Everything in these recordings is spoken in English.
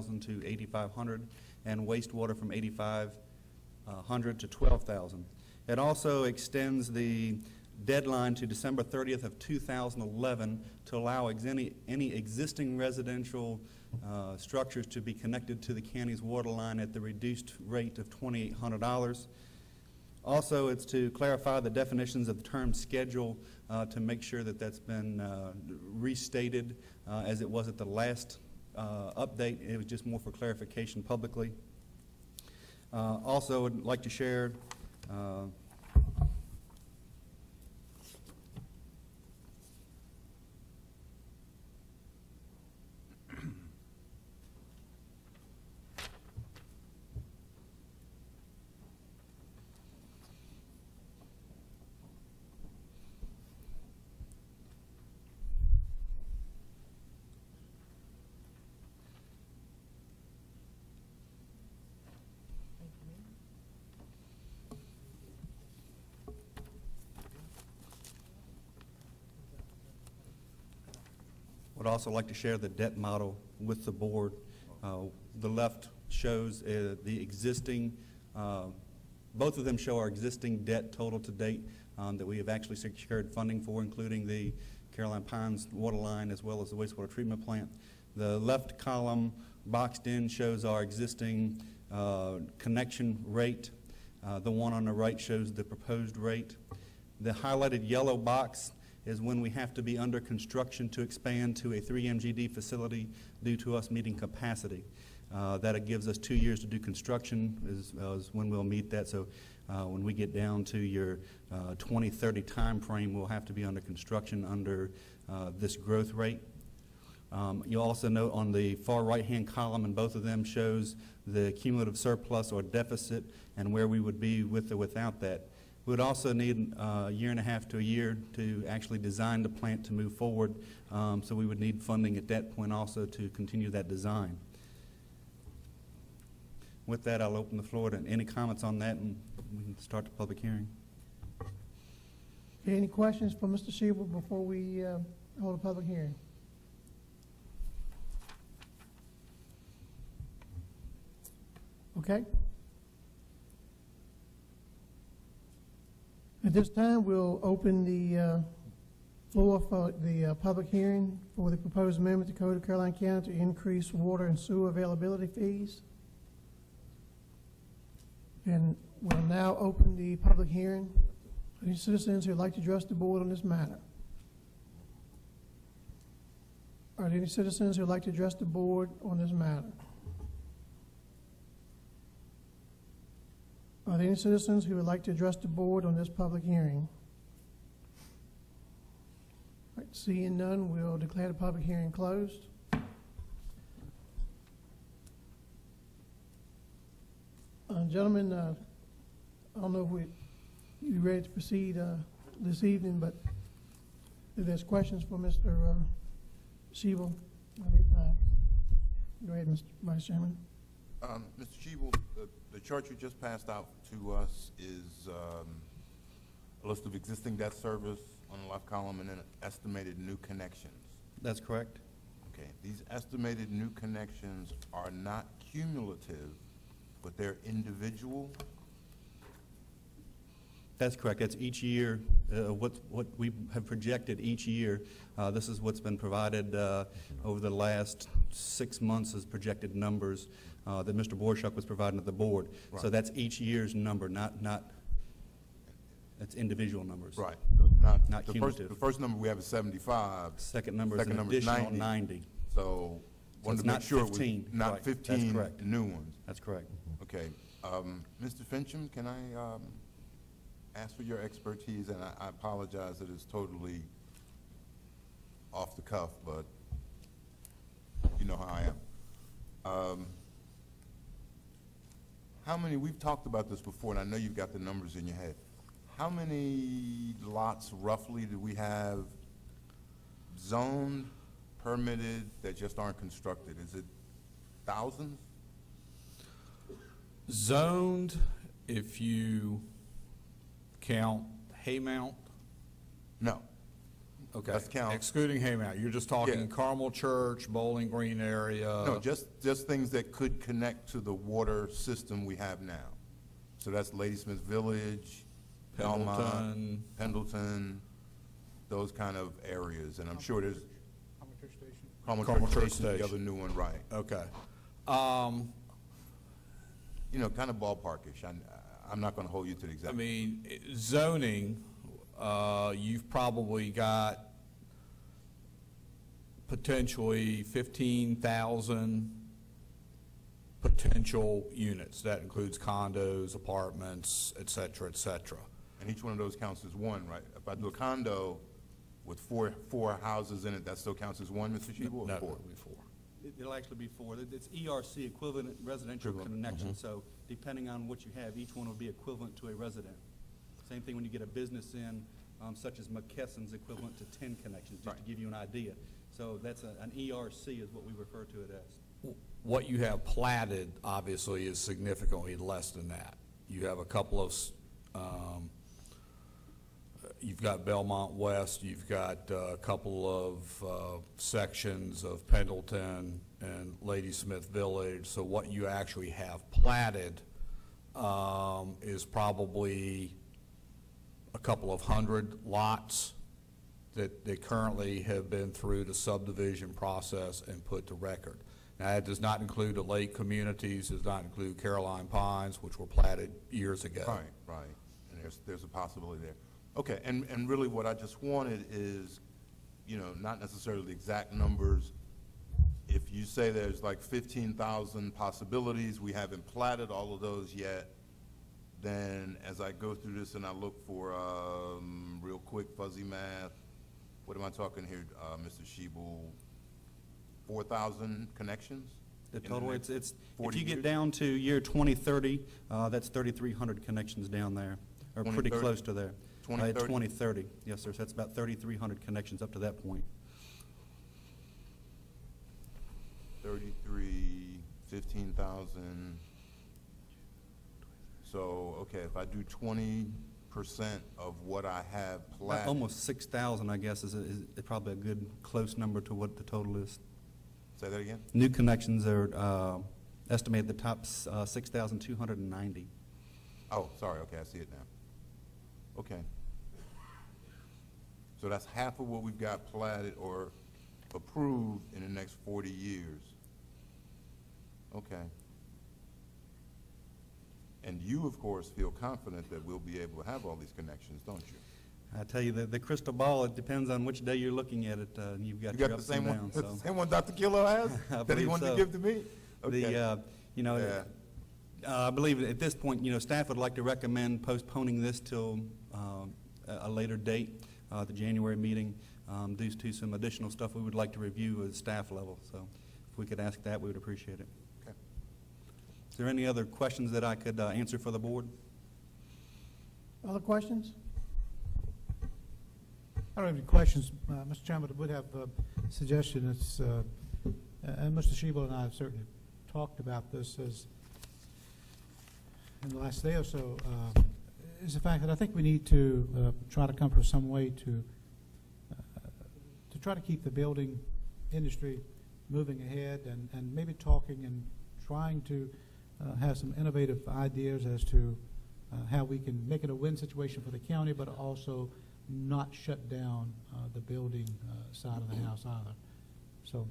to 8,500, and wastewater from 8,500 to 12,000. It also extends the deadline to December 30th of 2011 to allow any existing residential structures to be connected to the county's water line at the reduced rate of $2,800. Also, it's to clarify the definitions of the term schedule to make sure that that's been restated as it was at the last update. It was just more for clarification publicly. Also, I'd like to share would also like to share the debt model with the board. The left shows the existing, both of them show our existing debt total to date that we have actually secured funding for, including the Caroline Pines water line as well as the wastewater treatment plant. The left column boxed in shows our existing connection rate. The one on the right shows the proposed rate. The highlighted yellow box is when we have to be under construction to expand to a 3 MGD facility due to us meeting capacity. That gives us 2 years to do construction is when we'll meet that. So when we get down to your 2030 time frame, we'll have to be under construction under this growth rate. You'll also note on the far right-hand column, and both of them shows the cumulative surplus or deficit and where we would be with or without that. We would also need a year and a half to a year to actually design the plant to move forward, so we would need funding at that point also to continue that design. With that, I'll open the floor to any comments on that, and we can start the public hearing. Okay, any questions for Mr. Shebel before we hold a public hearing? Okay. At this time, we'll open the floor for the public hearing for the proposed amendment to Code of Caroline County to increase water and sewer availability fees. And we'll now open the public hearing. Any citizens who would like to address the board on this matter? Are there any citizens who would like to address the board on this matter? Are there any citizens who would like to address the board on this public hearing? All right, seeing none, we'll declare the public hearing closed. Gentlemen, I don't know if you're ready to proceed this evening, but if there's questions for Mr. Shebel, go ahead, Mr. Vice Chairman. Mr. Shebel, the chart you just passed out to us is a list of existing debt service on the left column and then estimated new connections. That's correct. Okay, these estimated new connections are not cumulative, but they're individual? That's correct. That's each year, what we have projected each year. This is what's been provided over the last 6 months as projected numbers that Mr. Borshuk was providing to the board. Right. So that's each year's number, that's individual numbers. Right. Not cumulative. The first number we have is 75. Second number is an additional 90. So wanted to make sure 15. It was not 15 new ones. That's correct. Okay. Mr. Fincham, can I ask for your expertise? And I apologize that it's totally off the cuff, but you know how I am. How many, we've talked about this before, and I know you've got the numbers in your head. How many lots roughly do we have zoned, permitted, that just aren't constructed? Is it thousands? Zoned, if you count Haymount? No. Okay. That's count. Excluding Haymarket, you're just talking Yeah. Carmel Church, Bowling Green area? No, just things that could connect to the water system we have now. So that's Ladysmith Village, Belmont, Pendleton. Pendleton, those kind of areas, and I'm sure there's. Carmel Church Church Station, the Station. other new one, right. Okay. You know, kind of ballparkish. I'm not gonna hold you to the exact. I mean, zoning, you've probably got potentially 15,000 potential units. That includes condos, apartments, et cetera, et cetera. And each one of those counts as one, right? If I do a condo with four houses in it, that still counts as one, Mr. Shebel, or No, four? it'll be four. It'll actually be four. It's ERC, equivalent residential connection, so depending on what you have, each one will be equivalent to a resident. Same thing when you get a business in, such as McKesson's equivalent to 10 connections, just to give you an idea. So that's an ERC is what we refer to it as. What you have platted, obviously, is significantly less than that. You have a couple of, you've got Belmont West, you've got a couple of sections of Pendleton and Ladysmith Village. So what you actually have platted is probably a couple of hundred lots that they currently have been through the subdivision process and put to record. Now, that does not include the lake communities, does not include Caroline Pines, which were platted years ago. Right. And there's a possibility there. Okay, and really what I just wanted is, you know, not necessarily the exact numbers. If you say there's like 15,000 possibilities, we haven't platted all of those yet, then as I go through this and I look for, real quick fuzzy math, what am I talking here, Mr. Shebel? 4,000 connections? The in the total, next if 40 you get years? down to year 2030, that's 3,300 connections down there, or pretty 2030? close to there. 2030? 2030, yes, sir. So that's about 3,300 connections up to that point. 33, 15,000. So, okay, if I do 20% of what I have platted. Almost 6,000, I guess, is probably a good close number to what the total is. Say that again? New connections are estimated the top 6,290. Oh, sorry, okay, I see it now. Okay. So that's half of what we've got platted or approved in the next 40 years. Okay. And you, of course, feel confident that we'll be able to have all these connections, don't you? I tell you, the crystal ball, it depends on which day you're looking at it. You've got You your got the ups and same one, downs. the So. same one Dr. Kilo has I that he believe wanted so. to give to me? Okay. Yeah. I believe at this point, staff would like to recommend postponing this till a later date, the January meeting, due to some additional stuff we would like to review at staff level. So if we could ask that, we would appreciate it. Okay. Is there any other questions that I could answer for the board? Other questions? I don't have any questions, Mr. Chairman, but I would have a suggestion. It's, and Mr. Shebel and I have certainly talked about this as in the last day or so, is the fact that I think we need to try to come up with some way to try to keep the building industry moving ahead and maybe talking and trying to have some innovative ideas as to how we can make it a win situation for the county, but also not shut down the building side of the house either. So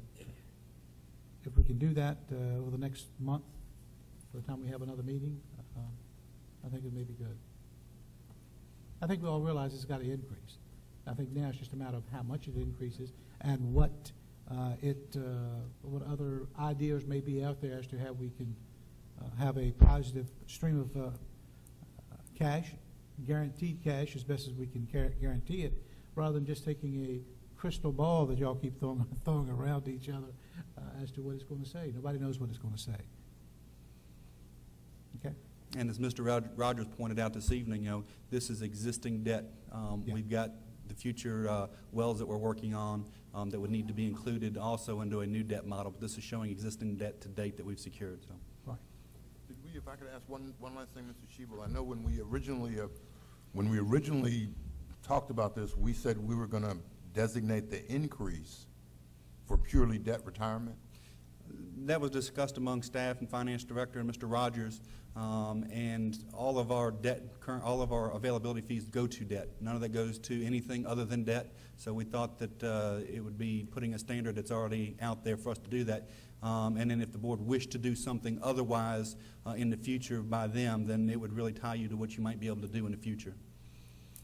if we can do that over the next month, by the time we have another meeting, I think it may be good. I think we all realize it's got to increase. I think now it's just a matter of how much it increases and what other ideas may be out there as to how we can have a positive stream of cash, guaranteed cash as best as we can guarantee it, rather than just taking a crystal ball that y'all keep throwing around to each other as to what it's going to say. Nobody knows what it's going to say. Okay? And as Mr. Rogers pointed out this evening, this is existing debt. Yeah. We've got the future wells that we're working on that would need to be included also into a new debt model. But this is showing existing debt to date that we've secured. So. Right. Did we, if I could ask one last thing, Mr. Shebel, I know when we originally talked about this, we said we were going to designate the increase for purely debt retirement? That was discussed among staff and finance director and Mr. Rogers, and all of our all of our availability fees go to debt. None of that goes to anything other than debt. So we thought that it would be putting a standard that's already out there for us to do that. And then if the board wished to do something otherwise in the future by them, then it would really tie you to what you might be able to do in the future.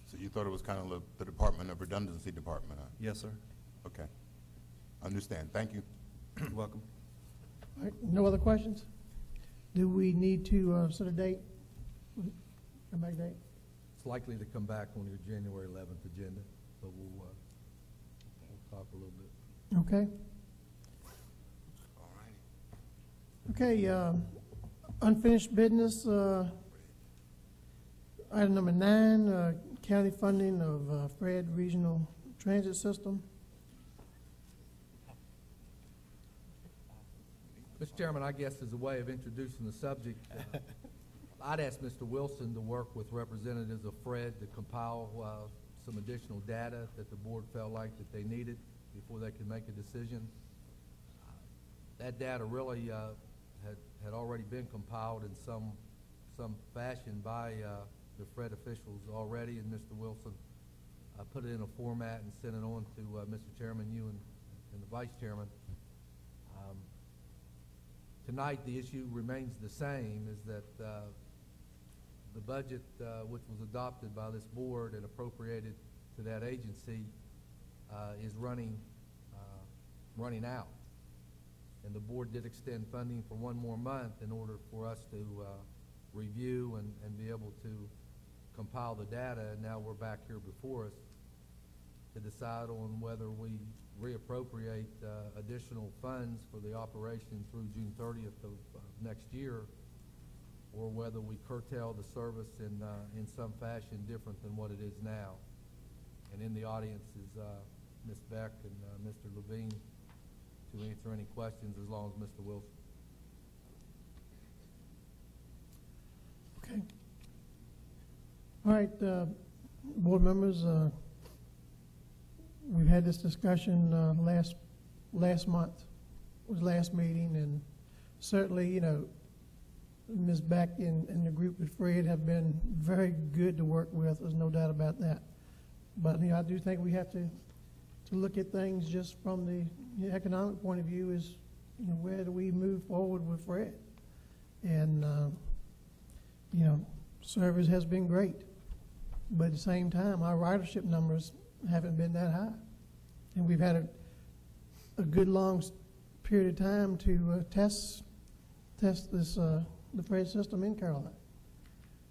So you thought it was kind of the Department of Redundancy Department, huh? Yes, sir. Okay. Understand. Thank you. You're welcome. All right, no other questions? Do we need to set a date? Come back date? It's likely to come back on your January 11th agenda, but we'll talk a little bit. Okay. All righty. Okay, unfinished business, item number 9, county funding of Fred Regional Transit System. Mr. Chairman, I guess as a way of introducing the subject, I'd ask Mr. Wilson to work with representatives of Fred to compile some additional data that the board felt like that they needed before they could make a decision. That data really had already been compiled in some fashion by the Fred officials already, and Mr. Wilson put it in a format and sent it on to Mr. Chairman, you and the Vice Chairman. Tonight, the issue remains the same, is that the budget which was adopted by this board and appropriated to that agency is running out. And the board did extend funding for 1 more month in order for us to review and be able to compile the data, and now we're back here before us to decide on whether we reappropriate additional funds for the operation through June 30th of next year, or whether we curtail the service in some fashion different than what it is now. And in the audience is Ms. Beck and Mr. Levine to answer any questions, as long as Mr. Wilson. Okay. All right, board members, we've had this discussion last month, was last meeting, and certainly, you know, Ms. Beck and the group with Fred have been very good to work with. There's no doubt about that. But you know, I do think we have to look at things just from the economic point of view. Is, you know, where do we move forward with Fred? And you know, service has been great, but at the same time, our ridership numbers haven't been that high, and we've had a good long period of time to test this the Fred system in Carolina.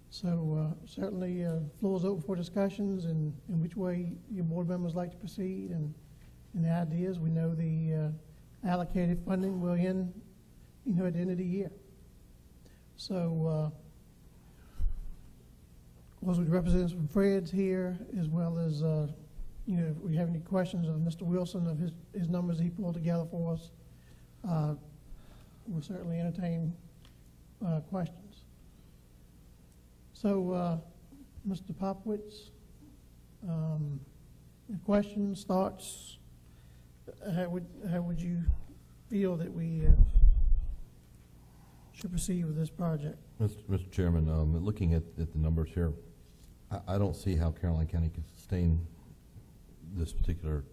So certainly floor is open for discussions and in which way your board members like to proceed and the ideas. We know the allocated funding will end, you know, at the end of the year. So was with representatives from Fred's here, as well as you know, if we have any questions of Mr. Wilson of his numbers he pulled together for us, we'll certainly entertain questions. So, Mr. Popowitz, questions, thoughts? How would you feel that we should proceed with this project? Mr. Chairman, looking at the numbers here, I don't see how Caroline County can sustain this particular,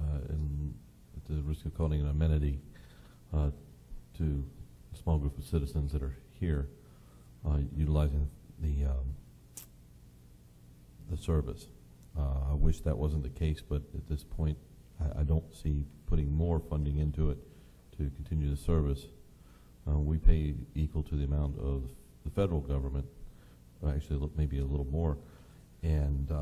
at the risk of calling it an amenity, to a small group of citizens that are here utilizing the service. I wish that wasn't the case, but at this point, I don't see putting more funding into it to continue the service. We pay equal to the amount of the federal government, actually maybe a little more, and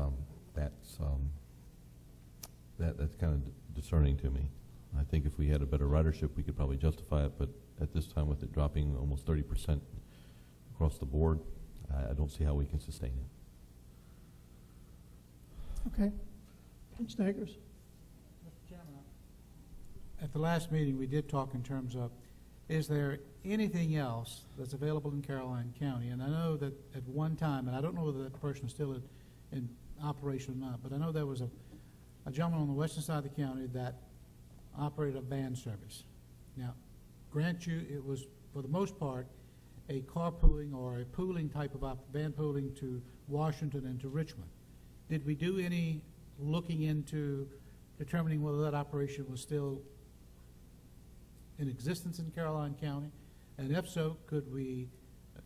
that's kind of discerning to me. I think if we had a better ridership, we could probably justify it, but at this time, with it dropping almost 30% across the board, I don't see how we can sustain it. Okay. Mr. Akers? Mr. Chairman, at the last meeting, we did talk in terms of, is there anything else that's available in Caroline County? And I know that at one time, and I don't know whether that person is still in operation or not, but I know there was a gentleman on the western side of the county that operated a van service. Now, grant you, it was, for the most part, a carpooling or a pooling type of van pooling to Washington and to Richmond. Did we do any looking into determining whether that operation was still in existence in Caroline County? And if so, could we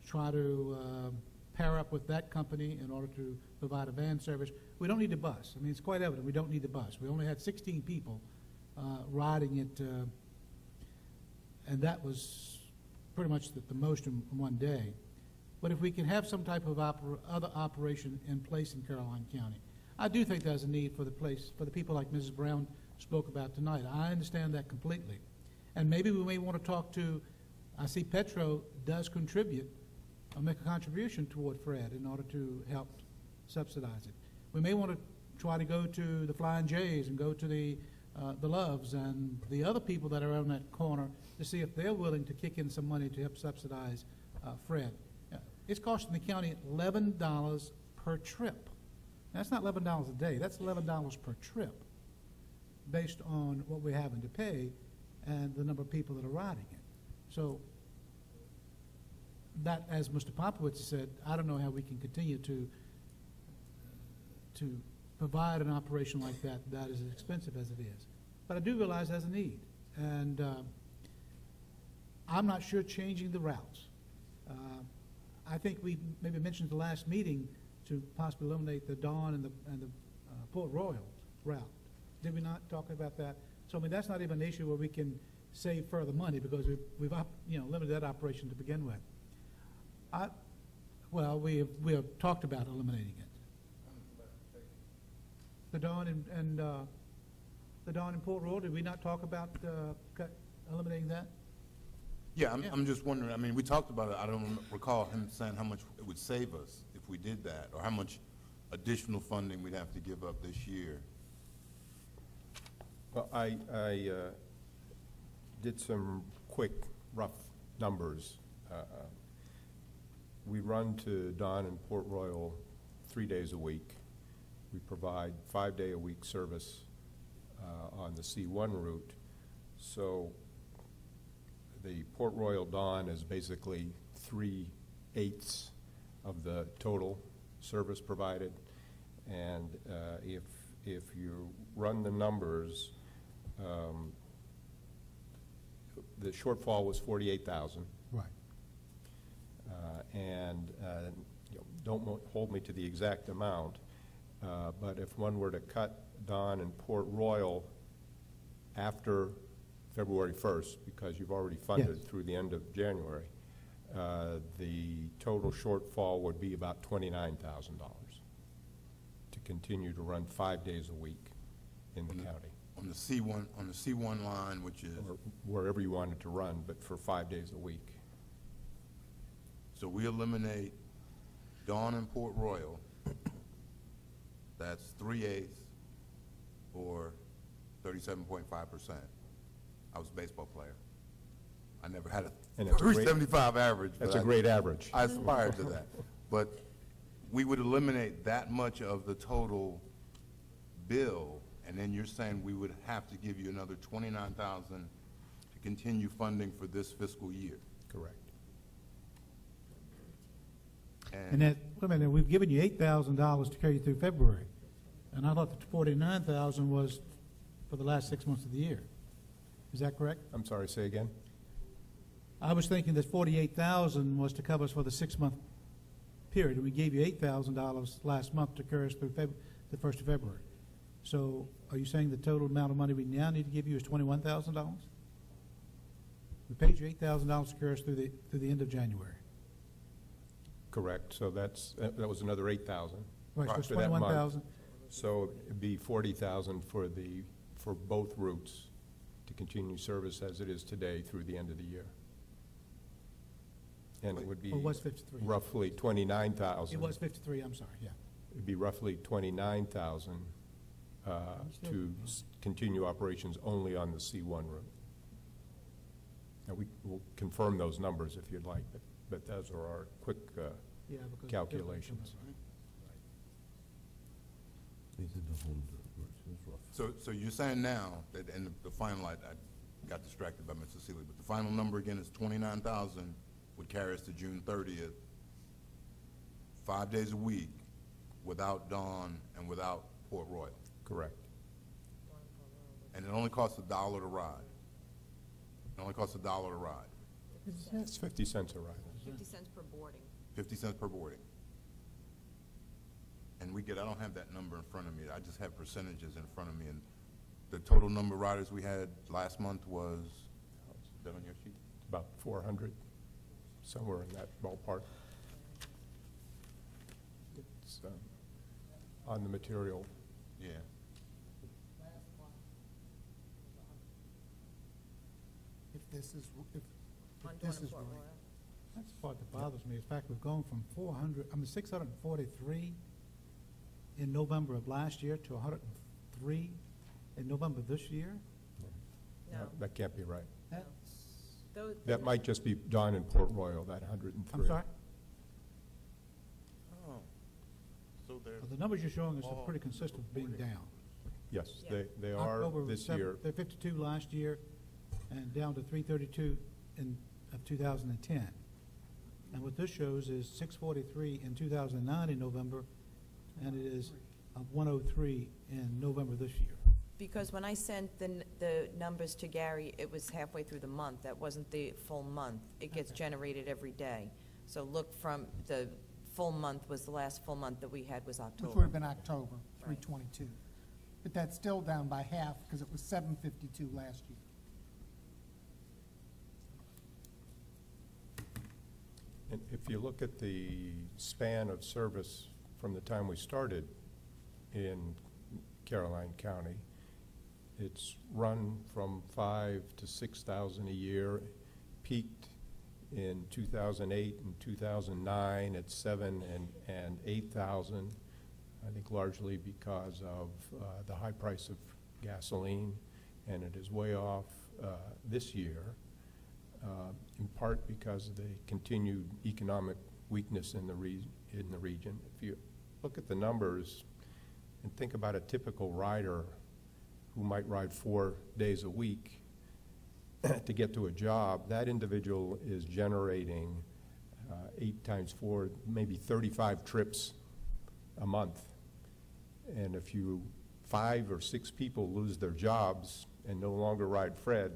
try to pair up with that company in order to provide a van service? We don't need the bus. I mean, it's quite evident we don't need the bus. We only had 16 people riding it, and that was pretty much the most in one day. But if we can have some type of other operation in place in Caroline County, I do think there's a need for the place, for the people like Mrs. Brown spoke about tonight. I understand that completely. And maybe we may want to talk to, I see Petro does contribute, or make a contribution toward Fred in order to help subsidize it. We may want to try to go to the Flying J's and go to the Loves and the other people that are on that corner to see if they're willing to kick in some money to help subsidize Fred. It's costing the county $11 per trip. That's not $11 a day, that's $11 per trip, based on what we're having to pay and the number of people that are riding it. So that, as Mr. Popowitz said, I don't know how we can continue to provide an operation like that that is as expensive as it is. But I do realize there's a need, and I'm not sure changing the routes. I think we maybe mentioned at the last meeting to possibly eliminate the Dawn and the Port Royal route. Did we not talk about that? So I mean, that's not even an issue where we can save further money because we've limited that operation to begin with. Well, we have talked about eliminating it. The Dawn and the Dawn and Port Royal, did we not talk about eliminating that? Yeah, I'm just wondering, I mean, we talked about it, I don't recall him saying how much it would save us if we did that, or how much additional funding we'd have to give up this year. Well, I did some quick, rough numbers. We run to Dawn and Port Royal 3 days a week. We provide 5-day-a-week service on the C1 route. So the Port Royal Dawn is basically 3/8 of the total service provided. And if you run the numbers, the shortfall was 48,000. Right. Don't hold me to the exact amount, but if one were to cut Dawn and Port Royal after February 1st, because you've already funded through the end of January, the total shortfall would be about $29,000 to continue to run 5 days a week in the county. On the C1 line, which is, Or wherever you wanted to run, but for 5 days a week. so we eliminate Dawn and Port Royal, that's 3/8 or 37.5%. I was a baseball player. I never had a And it's a great- 375 average. That's but a great average. I aspired to that. But we would eliminate that much of the total bill, and then you're saying we would have to give you another $29,000 to continue funding for this fiscal year. Correct. And that, wait a minute, we've given you $8,000 to carry you through February. And I thought the 49,000 was for the last 6 months of the year. Is that correct? I'm sorry, say again? I was thinking that 48,000 was to cover us for the 6-month period, and we gave you $8,000 last month to carry us through the 1st of February. So are you saying the total amount of money we now need to give you is $21,000? We paid you $8,000 to carry us through the end of January. Correct. So that was another 8,000. Right, so it's for that month. 21,000. So it'd be 40,000 for both routes to continue service as it is today through the end of the year. And it would be Or was 53? roughly 29,000. It was 53, I'm sorry, yeah. It'd be roughly 29,000 to continue operations only on the C1 route. Now, we will confirm those numbers if you'd like, but those are our quick Yeah, because calculations. These are the home routes. So you're saying now that, and the final, I got distracted by Mr. Seeley, but the final number again is 29,000 would carry us to June 30th, 5 days a week, without Dawn and without Port Royal. Correct. And it only costs $1 to ride. It only costs $1 to ride. It's 50 cents a ride. 50 cents per boarding. 50 cents per boarding. And we get, I don't have that number in front of me, I just have percentages in front of me, and the total number of riders we had last month was, is that on your sheet? About 400, somewhere in that ballpark. It's on the material. Yeah. If this is, if On this Dawn and is Port right. Royal. That's the part that bothers me. In fact, we've gone from 643 in November of last year to 103 in November this year. No. That can't be right. Those, That might just be Dawn and Port Royal, that 103. I'm sorry? Oh, so there. The numbers you're showing us are pretty consistent with being down. Yes, Yeah. they are October was this year. They're 52 last year and down to 332 of 2010. And what this shows is 643 in 2009 in November, and it is 103 in November this year. because when I sent the numbers to Gary, it was halfway through the month. That wasn't the full month. It gets generated every day. So look from the full month was the last full month that we had was October. Which would have been October, Right. 322. But that's still down by half, because it was 752 last year. And if you look at the span of service from the time we started in Caroline County, it's run from 5,000 to 6,000 a year, peaked in 2008 and 2009 at 7,000 and 8,000, I think largely because of the high price of gasoline, and it is way off this year. In part because of the continued economic weakness in the region. If you look at the numbers and think about a typical rider who might ride 4 days a week to get to a job, that individual is generating 8 times 4, maybe 35 trips a month. And if 5 or 6 people lose their jobs and no longer ride Fred,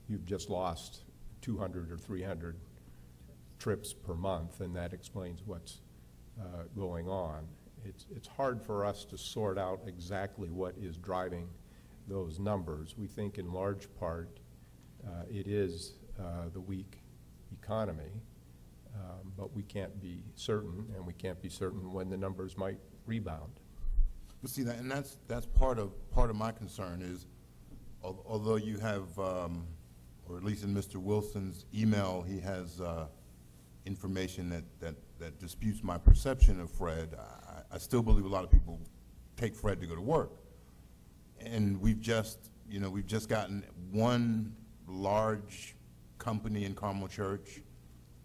you've just lost 200 or 300 trips per month, and that explains what's going on. It's hard for us to sort out exactly what is driving those numbers. We think in large part it is the weak economy, but we can't be certain, and we can't be certain when the numbers might rebound. But see, and that's part of my concern is, although you have, or at least in Mr. Wilson's email, he has information that disputes my perception of Fred. I still believe a lot of people take Fred to go to work, and we've just gotten one large company in Carmel Church,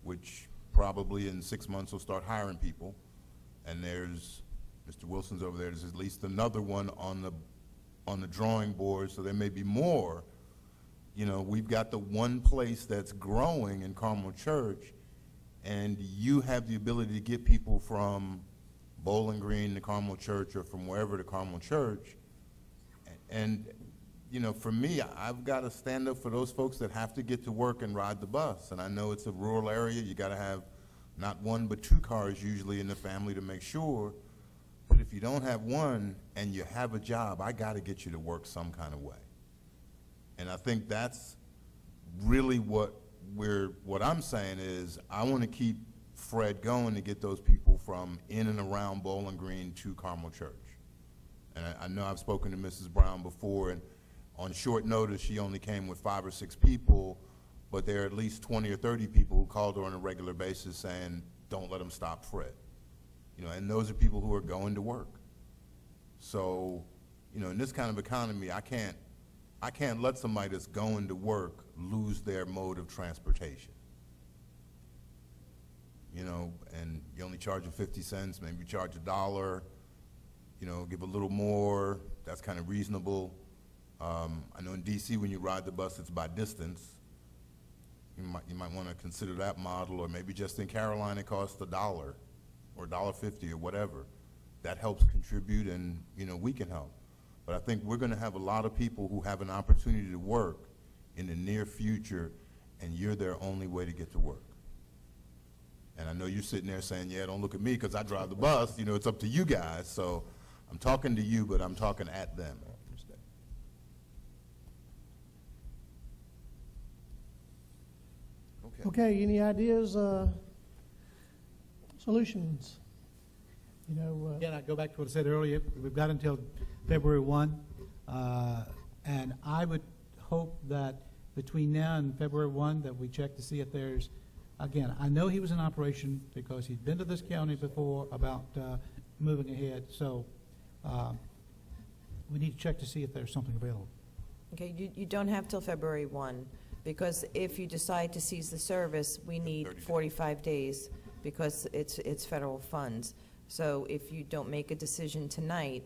which probably in 6 months will start hiring people, and there's Mr. Wilson's over there. There's at least another one on the drawing board, so there may be more. You know, we've got the one place that's growing in Carmel Church, and you have the ability to get people from Bowling Green to Carmel Church or from wherever to Carmel Church. And, you know, for me, I've got to stand up for those folks that have to get to work and ride the bus. And I know it's a rural area. You got to have not 1 but 2 cars usually in the family to make sure. But if you don't have one and you have a job, I got to get you to work some kind of way. And I think that's really what I'm saying is I want to keep Fred going to get those people from in and around Bowling Green to Carmel Church. And I know I've spoken to Mrs. Brown before, and on short notice she only came with 5 or 6 people, but there are at least 20 or 30 people who called her on a regular basis saying, don't let them stop Fred. You know, and those are people who are going to work. So, you know, in this kind of economy, I can't let somebody that's going to work lose their mode of transportation. You know, and you only charge them 50 cents, maybe you charge $1. you know, give a little more, that's kind of reasonable. I know in DC, when you ride the bus, it's by distance. You might want to consider that model, or maybe just in Caroline, it costs $1 or $1.50 or whatever. That helps contribute, and, you know, we can help. But I think we're going to have a lot of people who have an opportunity to work in the near future, and you're their only way to get to work. And I know you're sitting there saying, yeah, don't look at me because I drive the bus. You know, it's up to you guys. So I'm talking to you, but I'm talking at them. Okay. Okay, any ideas, solutions? You know, Again, I go back to what I said earlier, we've got until February 1, and I would hope that between now and February 1 that we check to see if there's, again, I know he was in operation because he'd been to this county before about moving ahead, so we need to check to see if there's something available. Okay, you don't have till February 1, because if you decide to seize the service, we need 45 days because it's federal funds. So if you don't make a decision tonight,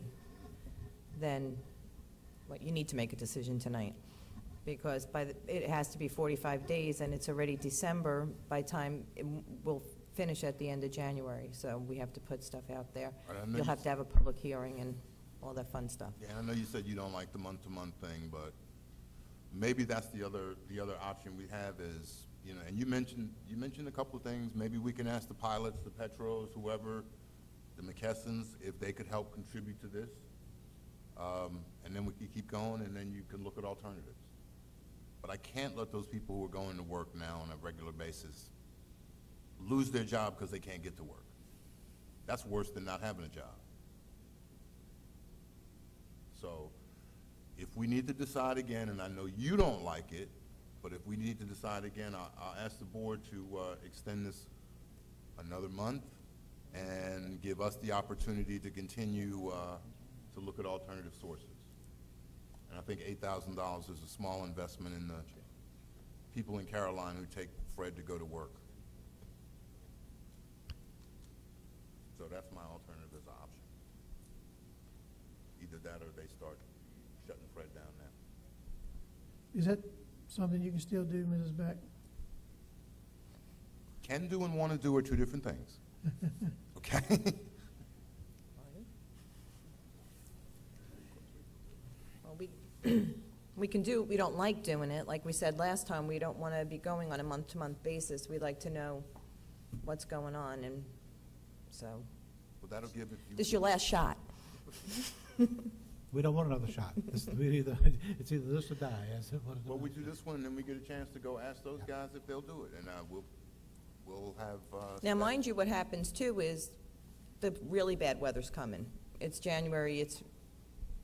then, well, you need to make a decision tonight, because it has to be 45 days, and it's already December by the time we'll finish at the end of January. So we have to put stuff out there. You'll have to have a public hearing and all that fun stuff. Yeah, I know you said you don't like the month-to-month thing, but maybe that's the other option we have is, you know, and you mentioned a couple of things. Maybe we can ask the pilots, the Petros, whoever, the McKessons, if they could help contribute to this. And then we can keep going, and then you can look at alternatives. But I can't let those people who are going to work now on a regular basis lose their job because they can't get to work. That's worse than not having a job. So if we need to decide again, and I know you don't like it, but if we need to decide again, I'll ask the board to extend this another month and give us the opportunity to continue to look at alternative sources. And I think $8,000 is a small investment in the people in Caroline who take Fred to go to work. So that's my alternative as an option. Either that or they start shutting Fred down now. is that something you can still do, Mrs. Beck? Can do and want to do are two different things. Okay? Well, we can do, we don't like doing it. Like we said last time, we don't want to be going on a month-to-month basis. We like to know what's going on, and so Well, that'll give it. this is your last shot. We don't want another shot. It's either this or die. Well, we do this one, and then we get a chance to go ask those guys if they'll do it, and we'll have. Now, mind you, what happens too is the really bad weather's coming. It's January, it's,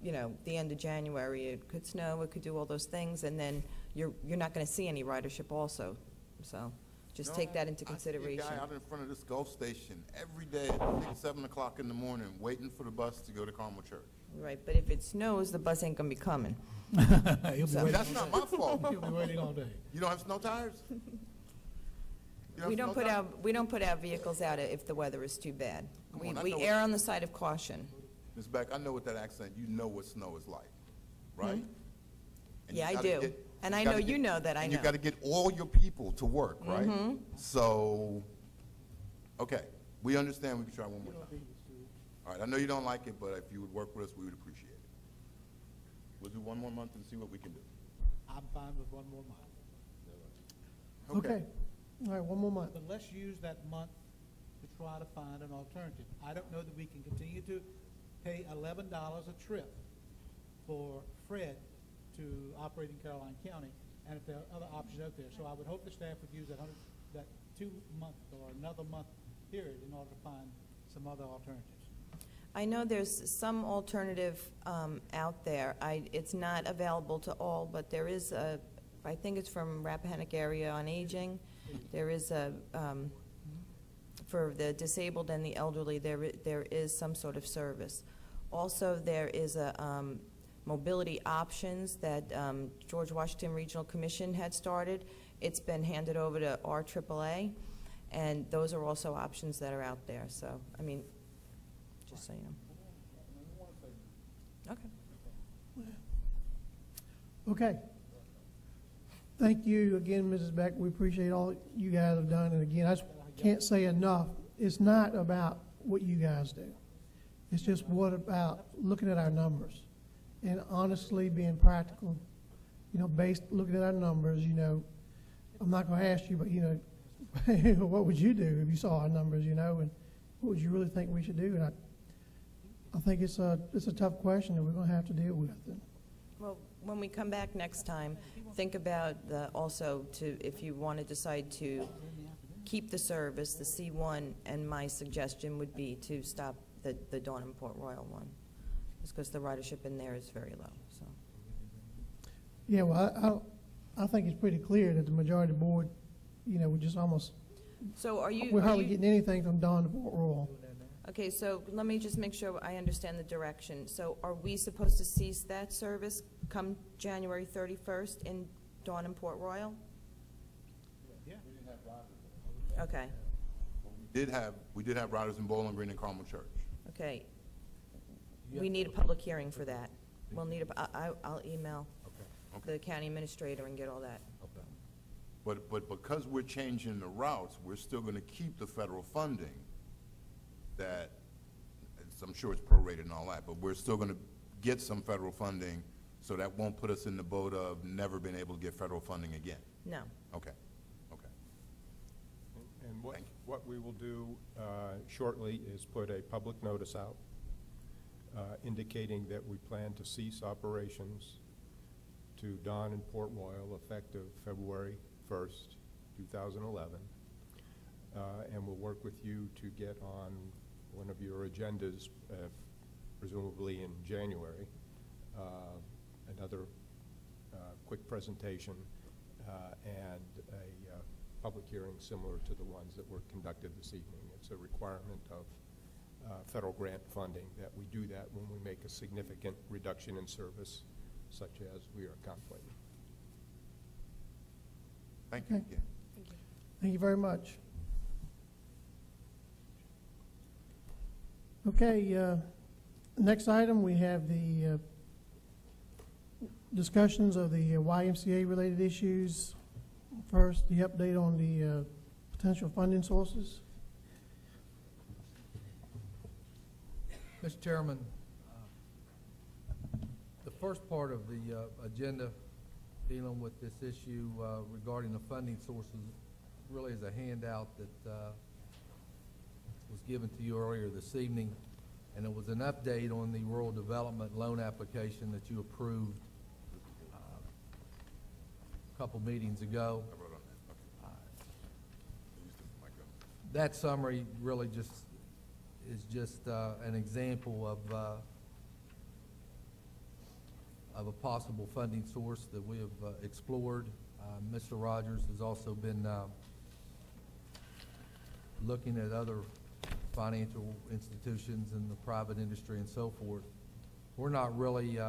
you know, the end of January. It could snow, it could do all those things, and then you're not going to see any ridership also. So just take that into consideration. I see a guy out in front of this Gulf station every day at 6, 7 o'clock in the morning waiting for the bus to go to Carmel Church. Right, but if it snows, the bus ain't going to be coming. That's not my fault. He'll be waiting all day. You don't have snow tires? We don't put our vehicles out if the weather is too bad. We err on the side of caution. Ms. Beck, I know with that accent, you know what snow is like, right? And Yeah, you I gotta do. And I know you know that I and know. you got to get all your people to work, right? So, okay, we understand. We can try one more time. All right, I know you don't like it, but if you would work with us, we would appreciate it. We'll do one more month and see what we can do. I'm fine with one more month. Okay. All right, one more month. But let's use that month to try to find an alternative. I don't know that we can continue to pay $11 a trip for Fred to operate in Caroline County, and if there are other options out there. So I would hope the staff would use that 2-month or another month period in order to find some other alternatives. I know there's some alternative out there. It's not available to all, but there is a, I think it's from Rappahannock Area on Aging. There is a, for the disabled and the elderly, there is some sort of service. Also, there is a mobility options that George Washington Regional Commission had started. It's been handed over to RAAA, and those are also options that are out there. So, I mean, just so you know. Okay. Okay. Thank you again, Mrs. Beck. We appreciate all you guys have done. And again, I just can't say enough. It's not about what you guys do. It's just what about looking at our numbers and honestly being practical, you know, based, looking at our numbers, you know, I'm not going to ask you, but, you know, what would you do if you saw our numbers, you know, and what would you really think we should do? And I think it's a tough question that we're going to have to deal with. Well, when we come back next time, think about also if you want to decide to keep the service, the C1, and my suggestion would be to stop the Dawn and Port Royal one, just because the ridership in there is very low. So. Yeah, well, I think it's pretty clear that the majority of the board, you know, we just almost, So we're hardly getting anything from Dawn to Port Royal. Okay, so let me just make sure I understand the direction. So are we supposed to cease that service come January 31st in Dawn and Port Royal? Yeah. Okay, We did have riders in Bowling Green and Carmel Church. okay. We need a public hearing for that. We'll need I'll email the county administrator and get all that. But because we're changing the routes, we're still going to keep the federal funding that, I'm sure it's prorated and all that, but we're still going to get some federal funding, so that won't put us in the boat of never being able to get federal funding again. No. Okay, okay. And Thank you. what we will do shortly is put a public notice out indicating that we plan to cease operations to Dawn and Port Royal effective February 1st, 2011. And we'll work with you to get on one of your agendas, presumably in January, another quick presentation and a public hearing similar to the ones that were conducted this evening. It's a requirement of federal grant funding that we do that when we make a significant reduction in service, such as we are contemplating. Thank you again. Thank you very much. Okay, next item, we have the discussions of the YMCA-related issues. First, the update on the potential funding sources. Mr. Chairman, the first part of the agenda dealing with this issue regarding the funding sources really is a handout that was given to you earlier this evening, and it was an update on the rural development loan application that you approved a couple meetings ago. I wrote on that. Okay. Use the mic up. That summary really is just an example of a possible funding source that we have explored. Mr. Rogers has also been looking at other financial institutions in the private industry and so forth. We're not really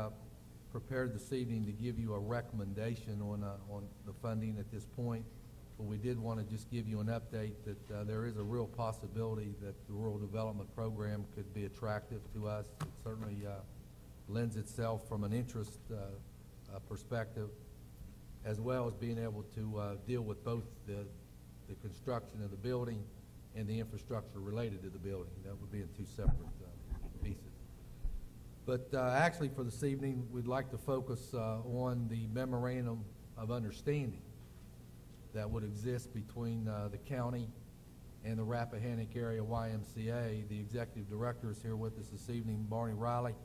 prepared this evening to give you a recommendation on the funding at this point, but we did want to just give you an update that there is a real possibility that the rural development program could be attractive to us. It certainly lends itself from an interest perspective, as well as being able to deal with both the construction of the building and the infrastructure related to the building. That would be in two separate pieces. But actually for this evening, we'd like to focus on the memorandum of understanding that would exist between the county and the Rappahannock Area YMCA. The executive director is here with us this evening, Barney Riley.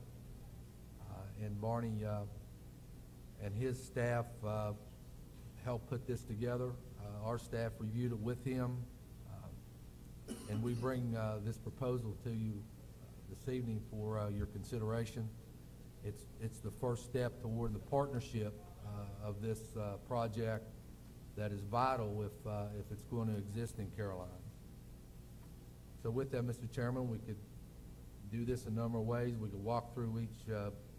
And Barney and his staff helped put this together. Our staff reviewed it with him. And we bring this proposal to you this evening for your consideration. It's the first step toward the partnership of this project that is vital if it's going to exist in Caroline. So with that, Mr. Chairman, we could do this a number of ways. We could walk through each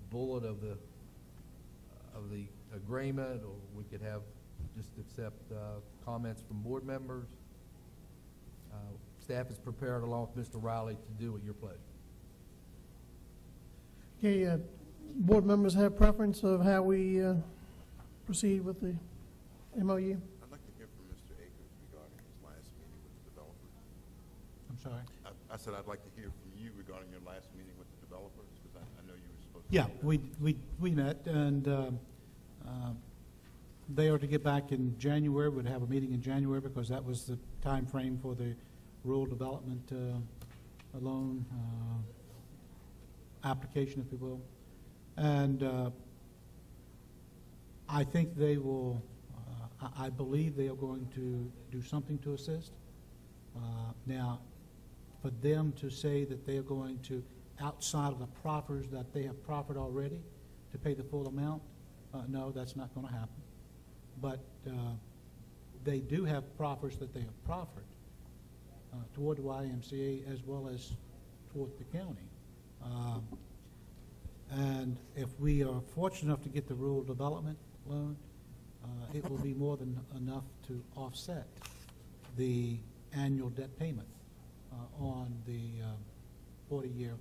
bullet of the agreement, or we could have just accept comments from board members. Staff is prepared, along with Mr. Riley, to do at your pleasure. Okay, board members have preference of how we proceed with the MOU? I'd like to hear from Mr. Akers regarding his last meeting with the developers. I'm sorry? I said I'd like to hear from you regarding your last meeting with the developers, because I know you were supposed to. Yeah, do that. we met, and they are to get back in January. We'd have a meeting in January because that was the time frame for the rural development loan application, if you will. And I think they will, I believe they are going to do something to assist. Now, for them to say that they are going to, outside of the proffers that they have proffered already, to pay the full amount, no, that's not going to happen. But they do have proffers that they have proffered toward the YMCA as well as toward the county. And if we are fortunate enough to get the rural development loan, it will be more than enough to offset the annual debt payment on the 40-year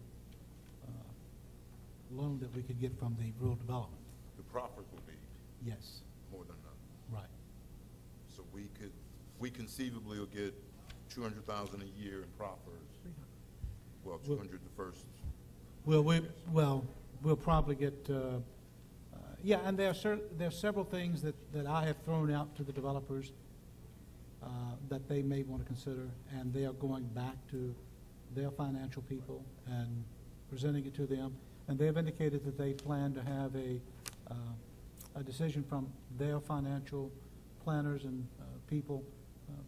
loan that we could get from the rural development. The proffers will be Yes, more than enough. right. So we conceivably will get 200,000 a year in proffers. Well, 200 the first. We'll probably get, yeah, and there are several things that I have thrown out to the developers that they may want to consider, and they are going back to their financial people and presenting it to them. And they have indicated that they plan to have a decision from their financial planners and people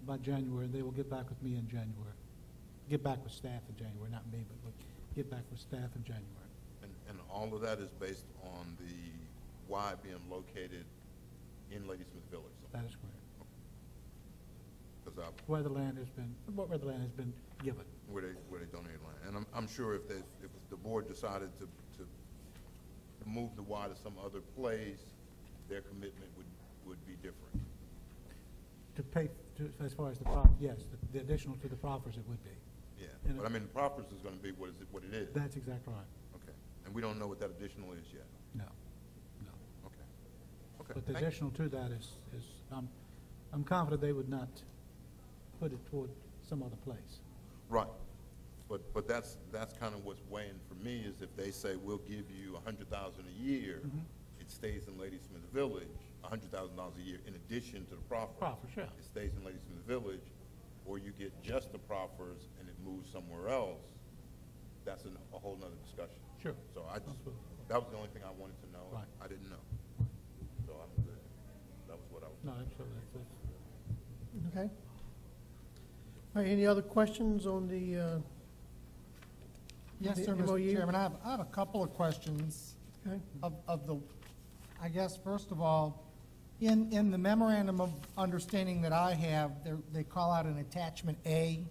by January, and they will get back with me in January. Get back with staff in January, not me, but get back with staff in January. And all of that is based on the Y being located in Ladysmith Village. That is correct. Because Where the land has been given. where they donated land. And I'm sure if the board decided to move the Y to some other place, their commitment would be different. To pay, as far as yes, the additional to the proffers, it would be. Yeah, And but I mean, the proffers is going to be what it is. That's exactly right. Okay, and we don't know what that additional is yet. No. Okay. Okay. But the thank you. additional to that is I'm confident they would not put it toward some other place. Right, but that's kind of what's weighing for me is if they say we'll give you $100,000 a year, it stays in Ladysmith Village, $100,000 a year in addition to the proffers. Proffers, yeah. It stays in Ladysmith Village, or you get just the proffers and it moves somewhere else. That's a whole nother discussion. Sure. So Absolutely. that was the only thing I wanted to know. Right. I didn't know. So I'm good. That was what I was. No, absolutely. Okay. All right, any other questions on the Yes, The sir, MOU? Mr. Chairman, I have a couple of questions okay? of the, I guess, first of all, in the memorandum of understanding that I have, they call out an attachment A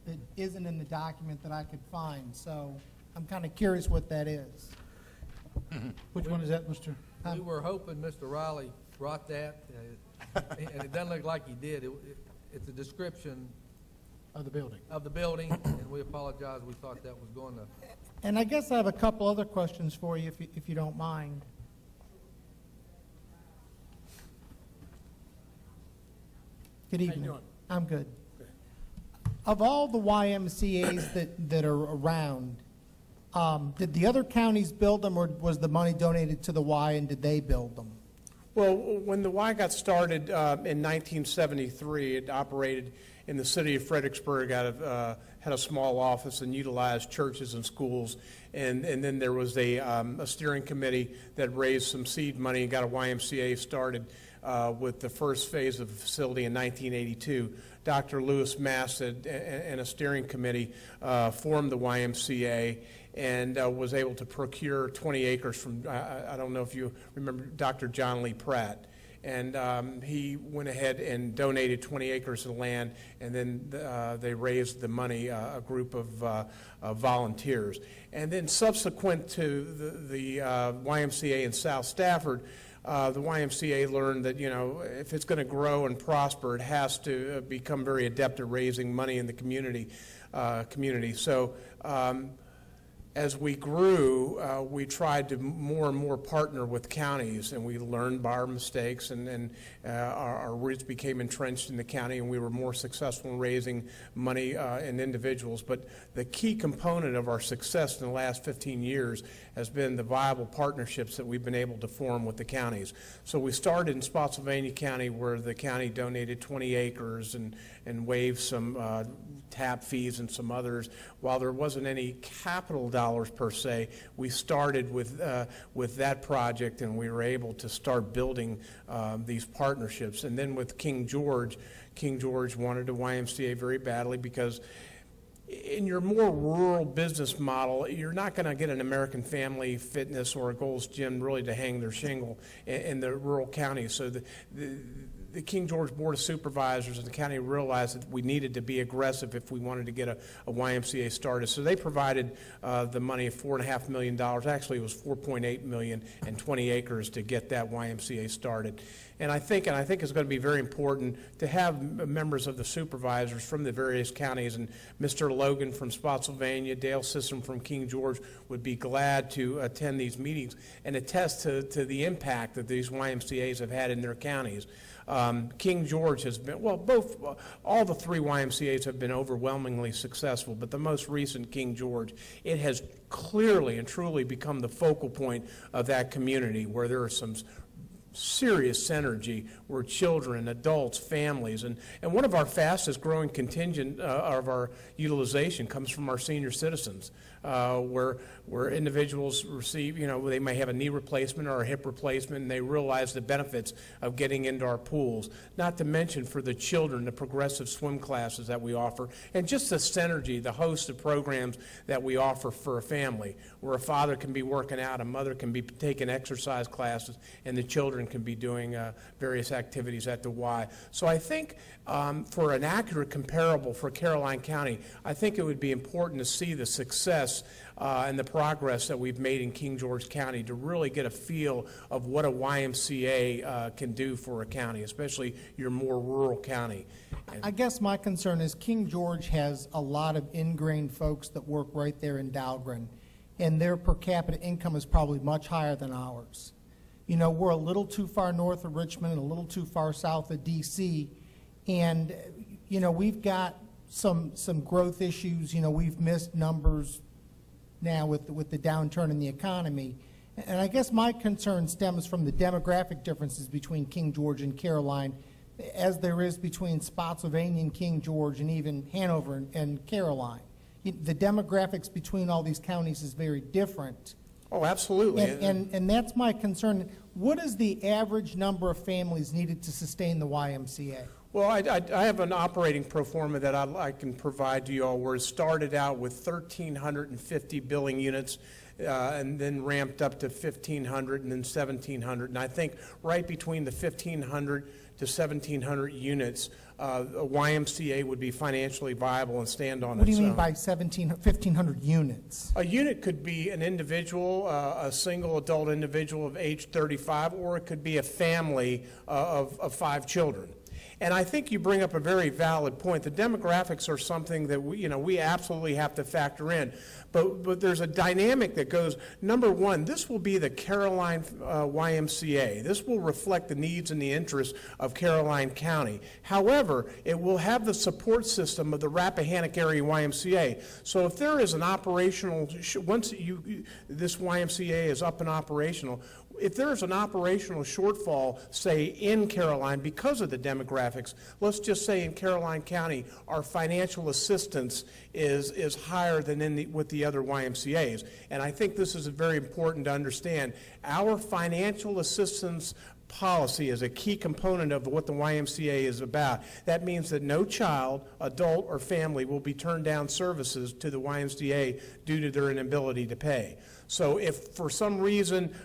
that isn't in the document that I could find, so I'm kind of curious what that is. Which one is that, Mr.? We were hoping Mr. Riley brought that, and it doesn't look like he did. It's a description Of the building. of the building, and we apologize, we thought that was going to. And I guess I have a couple other questions for you, if you don't mind. Good evening. I'm good. Of all the YMCA's that are around, did the other counties build them, or was the money donated to the Y and did they build them? Well, when the Y got started in 1973, it operated in the city of Fredericksburg had a small office and utilized churches and schools. And then there was a steering committee that raised some seed money and got a YMCA started with the first phase of the facility in 1982. Dr. Lewis Mass and a steering committee formed the YMCA and was able to procure 20 acres from, I don't know if you remember, Dr. John Lee Pratt. And he went ahead and donated 20 acres of land, and then they raised the money, a group of volunteers. And then subsequent to the YMCA in South Stafford, the YMCA learned that, you know, if it's going to grow and prosper, it has to become very adept at raising money in the community. So as we grew, we tried to more and more partner with counties, and we learned by our mistakes, and our roots became entrenched in the county, and we were more successful in raising money in individuals. But the key component of our success in the last 15 years has been the viable partnerships that we've been able to form with the counties. So we started in Spotsylvania County, where the county donated 20 acres and waived some tap fees and some others. While there wasn't any capital dollars per se, we started with that project, and we were able to start building these partnerships. And then with King George wanted a YMCA very badly, because in your more rural business model, you're not going to get an American Family Fitness or a Gold's Gym really to hang their shingle in the rural counties. So the King George Board of Supervisors and the county realized that we needed to be aggressive if we wanted to get a YMCA started. So they provided the money of $4.5 million. Actually, it was $4.8 million and 20 acres to get that YMCA started. And I think it's going to be very important to have members of the supervisors from the various counties. And Mr. Logan from Spotsylvania, Dale Sissom from King George would be glad to attend these meetings and attest to the impact that these YMCAs have had in their counties. King George has been, well, all the three YMCAs have been overwhelmingly successful, but the most recent, King George, it has clearly and truly become the focal point of that community, where there are some serious synergy where children, adults, families, and one of our fastest growing contingent of our utilization comes from our senior citizens, where individuals receive, they may have a knee replacement or a hip replacement, and they realize the benefits of getting into our pools. Not to mention for the children, the progressive swim classes that we offer, and just the synergy, the host of programs that we offer for a family, where a father can be working out, a mother can be taking exercise classes, and the children can be doing various activities at the Y. So I think for an accurate comparable for Caroline County, I think it would be important to see the success and the progress that we've made in King George County to really get a feel of what a YMCA can do for a county, especially your more rural county. I guess my concern is King George has a lot of ingrained folks that work right there in Dahlgren, and their per capita income is probably much higher than ours. We're a little too far north of Richmond and a little too far south of D.C., and, we've got some growth issues. We've missed numbers now with the downturn in the economy. And I guess my concern stems from the demographic differences between King George and Caroline, as there is between Spotsylvania and King George, and even Hanover and Caroline. The demographics between all these counties is very different. Oh, absolutely. And that's my concern. What is the average number of families needed to sustain the YMCA? Well, I have an operating pro forma that I can provide to you all, where it started out with 1,350 billing units, and then ramped up to 1,500 and then 1,700. And I think right between the 1,500 to 1,700 units, a YMCA would be financially viable and stand on its own. What do you mean by 1,500 units? A unit could be an individual, a single adult individual of age 35, or it could be a family of 5 children. And I think you bring up a very valid point. The demographics are something that we absolutely have to factor in. But there's a dynamic that goes, number one, this will be the Caroline YMCA. This will reflect the needs and the interests of Caroline County. However, it will have the support system of the Rappahannock Area YMCA. So if there is an operational, once this YMCA is up and operational, if there's an operational shortfall, say, in Caroline because of the demographics, let's just say in Caroline County, our financial assistance is higher than with the other YMCAs. And I think this is very important to understand. Our financial assistance policy is a key component of what the YMCA is about. That means that no child, adult, or family will be turned down services to the YMCA due to their inability to pay. So if for some reason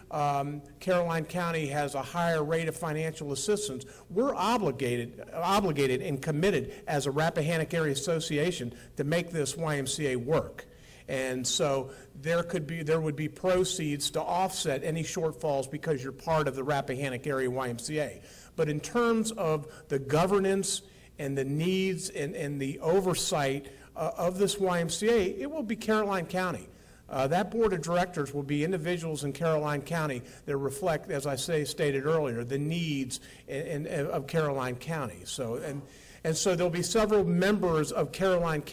Caroline County has a higher rate of financial assistance, we're obligated and committed as a Rappahannock Area Association to make this YMCA work. And so there would be proceeds to offset any shortfalls because you're part of the Rappahannock Area YMCA. But in terms of the governance and the needs and the oversight of this YMCA, it will be Caroline County. That board of directors will be individuals in Caroline County that reflect, as I stated earlier, the needs of Caroline County. So, and so there'll be several members of Caroline County